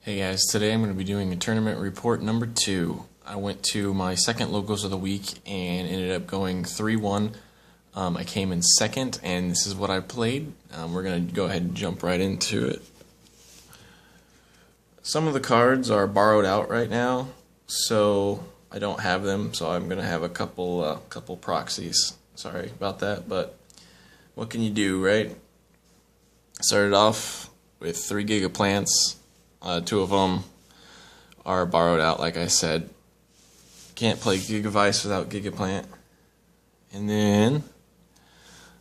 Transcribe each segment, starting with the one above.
Hey guys, today I'm going to be doing a tournament report number 2. I went to my second Locals of the Week and ended up going 3-1. I came in second and this is what I played. We're going to go ahead and jump right into it. Some of the cards are borrowed out right now, so I don't have them, so I'm going to have a couple proxies. Sorry about that, but what can you do, right? Started off with 3 gigaplants. 2 of them are borrowed out, like I said. Can't play GigaVise without Gigaplant. And then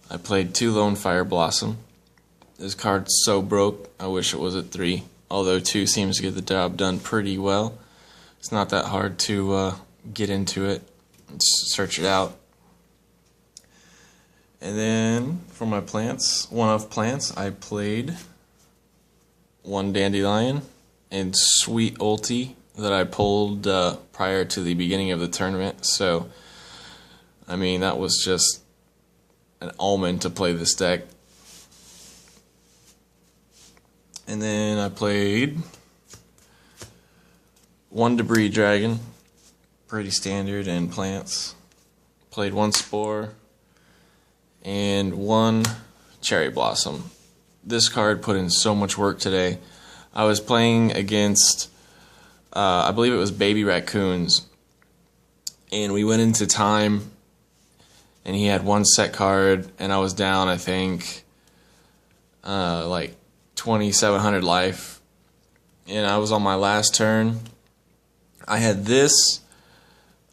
I played 2 Lone Fire Blossom. This card's so broke, I wish it was at 3. Although 2 seems to get the job done pretty well. It's not that hard to get into it and search it out. And then for my plants, one-off plants, I played 1 Dandelion and Sweet Ulti that I pulled prior to the beginning of the tournament. So, I mean, that was just an omen to play this deck. And then I played 1 Debris Dragon, pretty standard, and plants. Played 1 Spore and 1 Cherry Blossom. This card put in so much work today. I was playing against, I believe it was Baby Raccoons, and we went into time, and he had 1 set card, and I was down, I think, like 2,700 life, and I was on my last turn. I had this,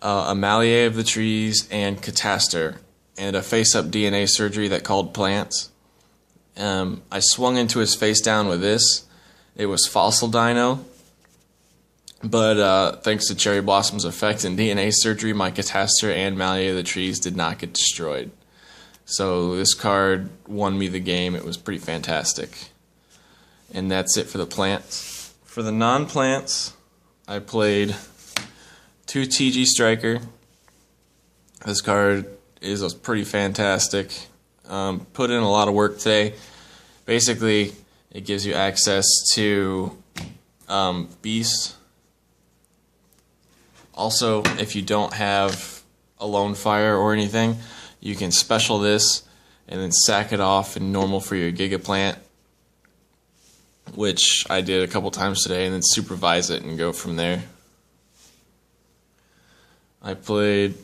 a Malleus of the Trees, and Cataster, and a face-up DNA surgery that called plants. I swung into his face down with this. It was Fossil Dino, but thanks to Cherry Blossom's effect and DNA surgery, my Cataster and Malleus of the Trees did not get destroyed. So this card won me the game. It was pretty fantastic. And that's it for the plants. For the non-plants, I played 2 TG Striker. This card is pretty fantastic. Put in a lot of work today. Basically, it gives you access to Beast. Also, if you don't have a Lone Fire or anything, you can special this and then sack it off in normal for your Gigaplant, which I did a couple times today, and then supervise it and go from there. I played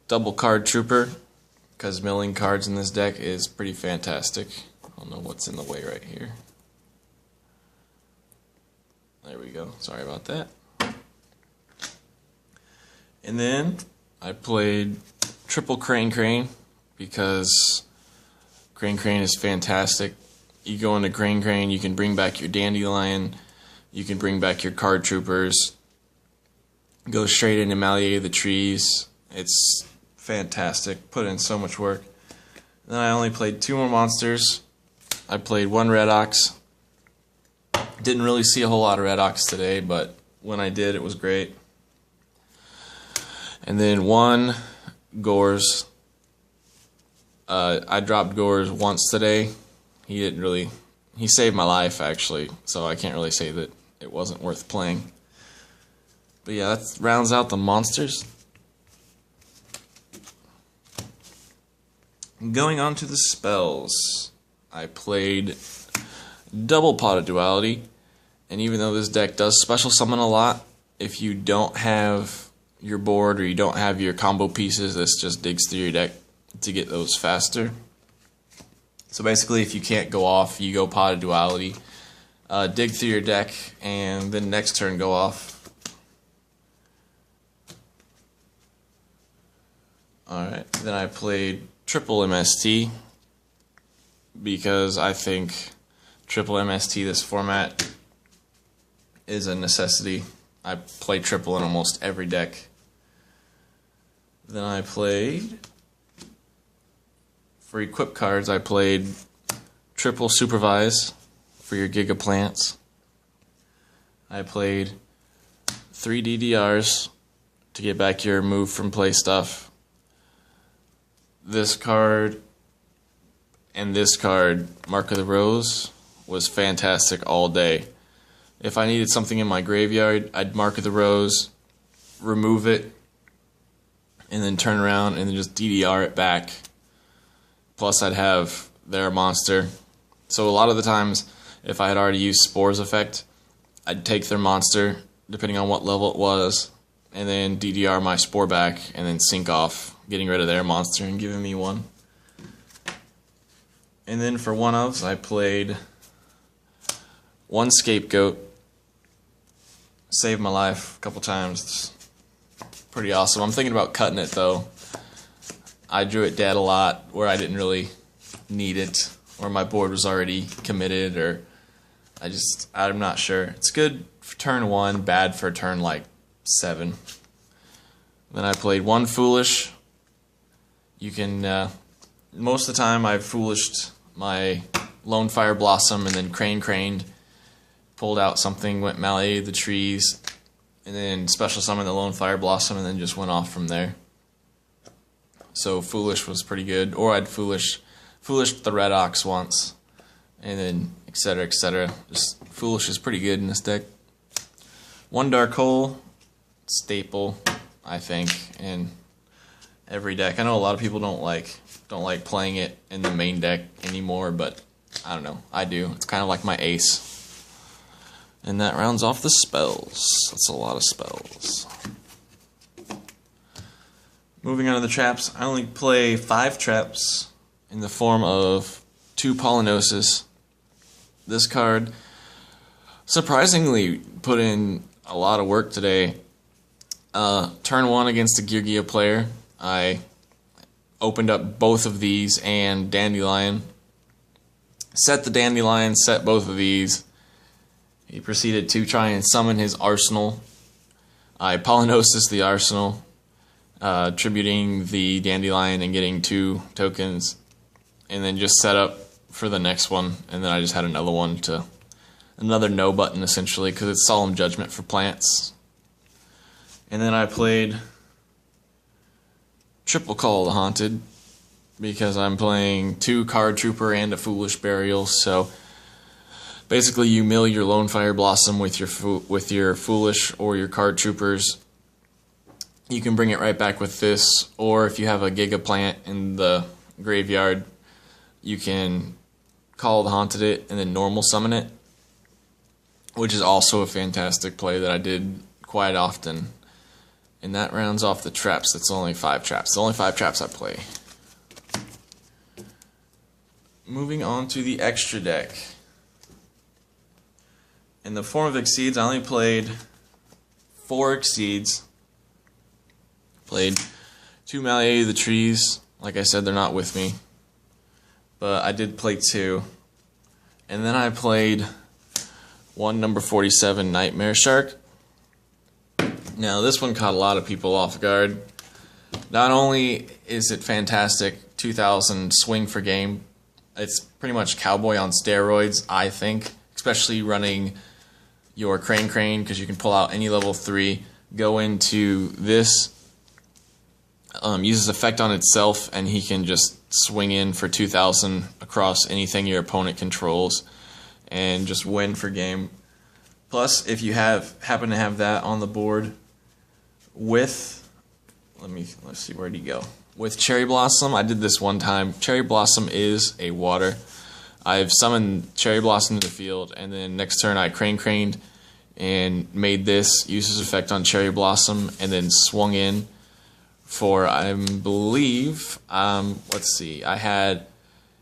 Double Card Trooper, because milling cards in this deck is pretty fantastic. I don't know what's in the way right here. There we go. Sorry about that. And then I played Triple Crane because Crane is fantastic. You go into Crane, you can bring back your Dandelion, you can bring back your Card Troopers, go straight into Malleus of the Trees. It's fantastic. Put in so much work. Then I only played 2 more monsters. I played 1 Red Ox. Didn't really see a whole lot of Red Ox today, but when I did, it was great. And then 1 Gores. I dropped Gores once today. He saved my life, actually, so I can't really say that it wasn't worth playing. But yeah, that rounds out the monsters. Going on to the spells, I played Double Pot of Duality, and even though this deck does special summon a lot, if you don't have your board or you don't have your combo pieces, this just digs through your deck to get those faster. So basically, if you can't go off, you go Pot of Duality, dig through your deck, and then next turn go off. Alright, then I played Triple MST because I think Triple MST, this format, is a necessity. I play triple in almost every deck. Then I played, for equip cards, I played Triple Supervise for your Gigaplants. I played 3 DDRs to get back your move from play stuff. This card and this card, Mark of the Rose, was fantastic all day. If I needed something in my graveyard, I'd mark the rose, remove it, and then turn around and then just DDR it back. Plus I'd have their monster. So a lot of the times, if I had already used Spore's effect, I'd take their monster, depending on what level it was, and then DDR my Spore back, and then sync off, getting rid of their monster and giving me one. And then for one-ofs, I played one Scapegoat. Saved my life a couple times. It's pretty awesome. I'm thinking about cutting it though. I drew it dead a lot where I didn't really need it, or my board was already committed, or I'm not sure. It's good for turn 1, bad for turn like 7. Then I played one Foolish. You can, most of the time I've Foolished my Lone Fire Blossom and then Craned, pulled out something, went Malleated the Trees, and then special summoned the Lone Fire Blossom and then just went off from there. So Foolish was pretty good. Or I'd Foolished the Red Ox once, and then etc, etc. Just Foolish is pretty good in this deck. One Dark Hole, staple, I think, in every deck. I know a lot of people don't like playing it in the main deck anymore, but I don't know, I do. It's kind of like my ace. And that rounds off the spells. That's a lot of spells. Moving on to the traps, I only play 5 traps in the form of 2 Polynosis. This card surprisingly put in a lot of work today. Turn 1 against a Gear player, I opened up both of these and Dandelion. Set the Dandelion, set both of these. He proceeded to try and summon his arsenal. I Polynosis the arsenal, tributing the Dandelion and getting 2 tokens, and then just set up for the next one, and then I just had another no button essentially, because it's Solemn Judgment for plants. And then I played Triple Call the Haunted, because I'm playing 2 Card Trooper and a Foolish Burial, so basically you mill your Lone Fire Blossom with your Foolish or your Card Troopers. You can bring it right back with this, or if you have a Giga Plant in the graveyard, you can Call the Haunted it and then normal summon it, which is also a fantastic play that I did quite often. And that rounds off the traps. That's only 5 traps. The only 5 traps I play. Moving on to the extra deck. In the form of Exceeds, I only played 4 Exceeds. Played 2 Malleated the Trees. Like I said, they're not with me, but I did play 2. And then I played 1 number 47 Nightmare Shark. Now this one caught a lot of people off guard. Not only is it fantastic, 2000 swing for game, it's pretty much Cowboy on steroids, I think, especially running your Crane, because you can pull out any level 3, go into this, uses effect on itself, and he can just swing in for 2000 across anything your opponent controls and just win for game. Plus, if you happen to have that on the board with, let's see, where'd he go? With Cherry Blossom, I did this one time. Cherry Blossom is a water. I've summoned Cherry Blossom to the field, and then next turn I craned and made this, used his effect on Cherry Blossom, and then swung in for, I believe, let's see, I had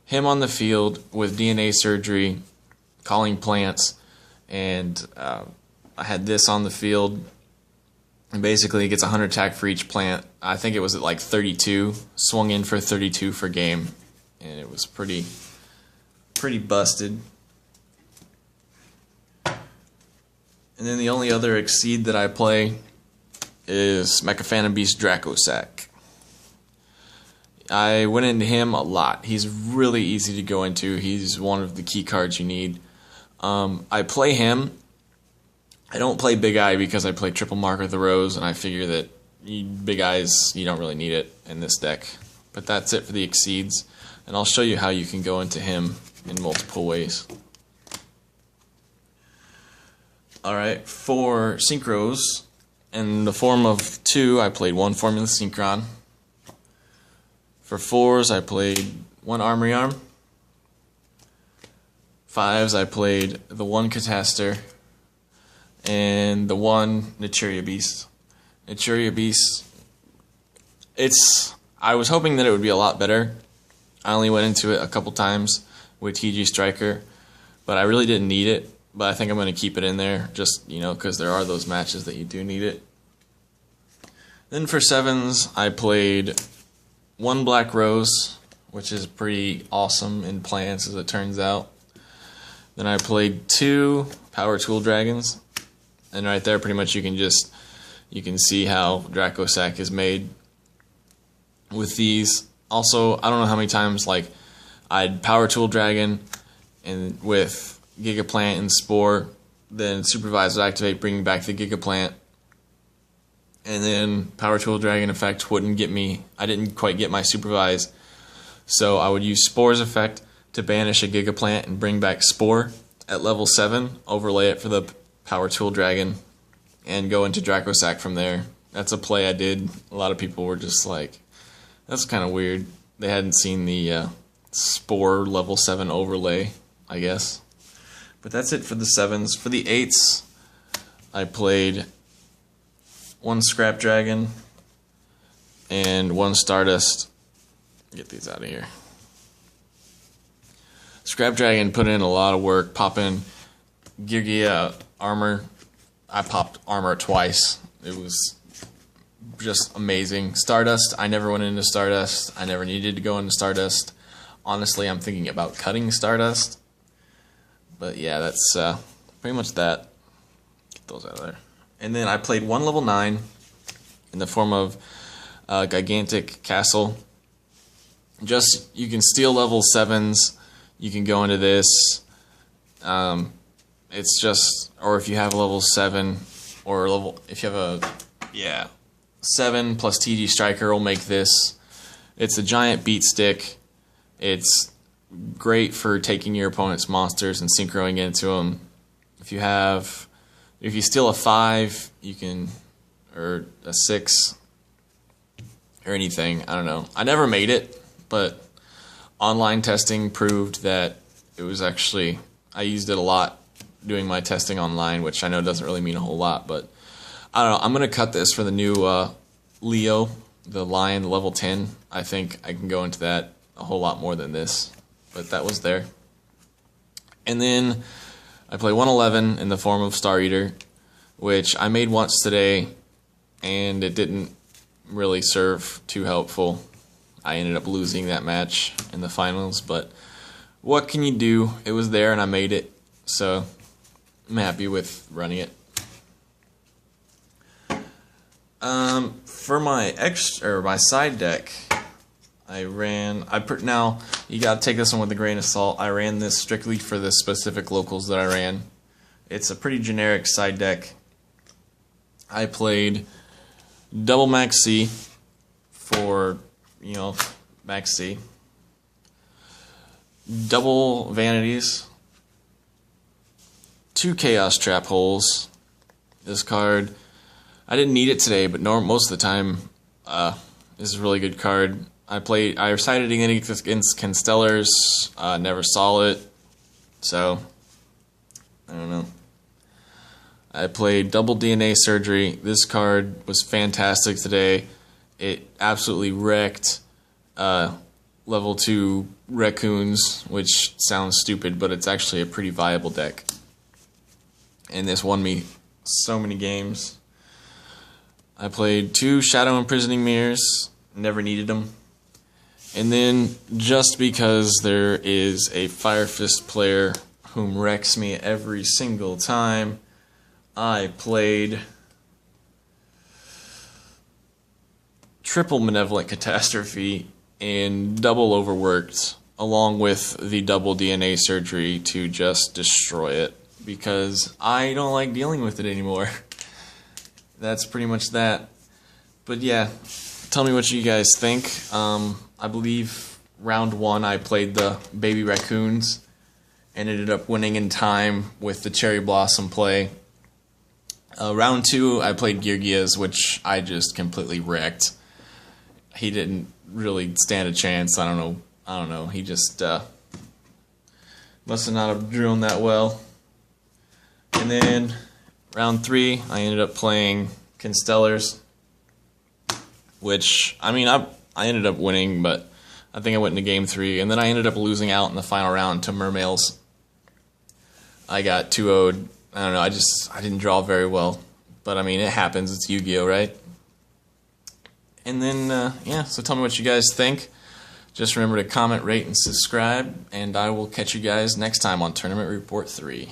him on the field with DNA Surgery, Calling Plants, and I had this on the field, and basically it gets 100 attack for each plant. I think it was at like 32, swung in for 32 for game, and it was pretty busted. And then the only other Exceed that I play is Mecha Phantom Beast Dracosac. I went into him a lot. He's really easy to go into. He's one of the key cards you need. I play him. I don't play Big Eye because I play Triple Mark of the Rose, and I figure that Big Eyes, you don't really need it in this deck. But that's it for the Exceeds, and I'll show you how you can go into him in multiple ways. Alright, for synchros, in the form of 2, I played 1 Formula Synchron. For 4s, I played 1 Armory Arm. 5s, I played the 1 Cataster and the 1 Naturia Beast. Naturia Beast, I was hoping that it would be a lot better. I only went into it a couple times with TG Striker, but I really didn't need it. But I think I'm going to keep it in there, just, because there are those matches that you do need it. Then for 7s, I played 1 Black Rose, which is pretty awesome in plants as it turns out. Then I played 2 Power Tool Dragons, and right there pretty much you can see how Dracosac is made with these. Also, I don't know how many times I'd Power Tool Dragon and with Gigaplant and Spore, then Supervise would activate, bringing back the Gigaplant, and then Power Tool Dragon effect wouldn't get me. I didn't quite get my Supervise, so I would use Spore's effect to banish a Gigaplant and bring back Spore at level 7, overlay it for the Power Tool Dragon, and go into Dracosac from there. That's a play I did. A lot of people were just like, that's kind of weird. They hadn't seen the Spore level 7 overlay, I guess. But that's it for the 7s. For the 8s, I played 1 Scrap Dragon and 1 Stardust. Get these out of here. Scrap Dragon put in a lot of work, popping Gear armor. I popped armor twice. It was just amazing. Stardust, I never went into Stardust. I never needed to go into Stardust. Honestly, I'm thinking about cutting Stardust. But yeah, that's pretty much that. Get those out of there. And then I played 1 level 9 in the form of Gigantic Castle. Just, you can steal level 7s. You can go into this. It's just, or if you have a level 7, or if you have a, 7 plus TG Striker will make this. It's a giant beat stick. It's great for taking your opponent's monsters and synchroing into them. If you steal a 5, you can, or a 6, or anything. I don't know. I never made it, but online testing proved that it was actually, I used it a lot doing my testing online, which I know doesn't really mean a whole lot, but I don't know. I'm going to cut this for the new Leo, the Lion level 10. I think I can go into that a whole lot more than this. But that was there. And then I play 111 in the form of Star Eater, which I made once today, and it didn't really serve too helpful. I ended up losing that match in the finals, but what can you do? It was there and I made it, so I'm happy with running it. For my side deck, now you gotta take this one with a grain of salt. I ran this strictly for the specific locals that I ran. It's a pretty generic side deck. I played double Max C for, Max C. Double Vanities. 2 Chaos Trap Holes. This card, I didn't need it today, but most of the time, this is a really good card. I recited it against Constellars, never saw it, so I don't know. I played double DNA Surgery. This card was fantastic today. It absolutely wrecked level 2 Raccoons, which sounds stupid, but it's actually a pretty viable deck. And this won me so many games. I played 2 Shadow Imprisoning Mirrors, never needed them. And then, just because there is a Fire Fist player whom wrecks me every single time, I played triple Malevolent Catastrophe and double Overworked, along with the double DNA Surgery to just destroy it, because I don't like dealing with it anymore. That's pretty much that. But yeah, tell me what you guys think. I believe round 1 I played the Baby Raccoons and ended up winning in time with the Cherry Blossom play. Round 2, I played GigaVise, which I just completely wrecked. He didn't really stand a chance. I don't know. He just must have not have drawn that well. And then round 3, I ended up playing Constellars, which, I mean, I ended up winning, but I think I went into game 3, and then I ended up losing out in the final round to Mermails. I got 2-0'd. I don't know, I didn't draw very well. But I mean, it happens, it's Yu-Gi-Oh, right? And then, yeah, so tell me what you guys think. Just remember to comment, rate, and subscribe, and I will catch you guys next time on Tournament Report 3.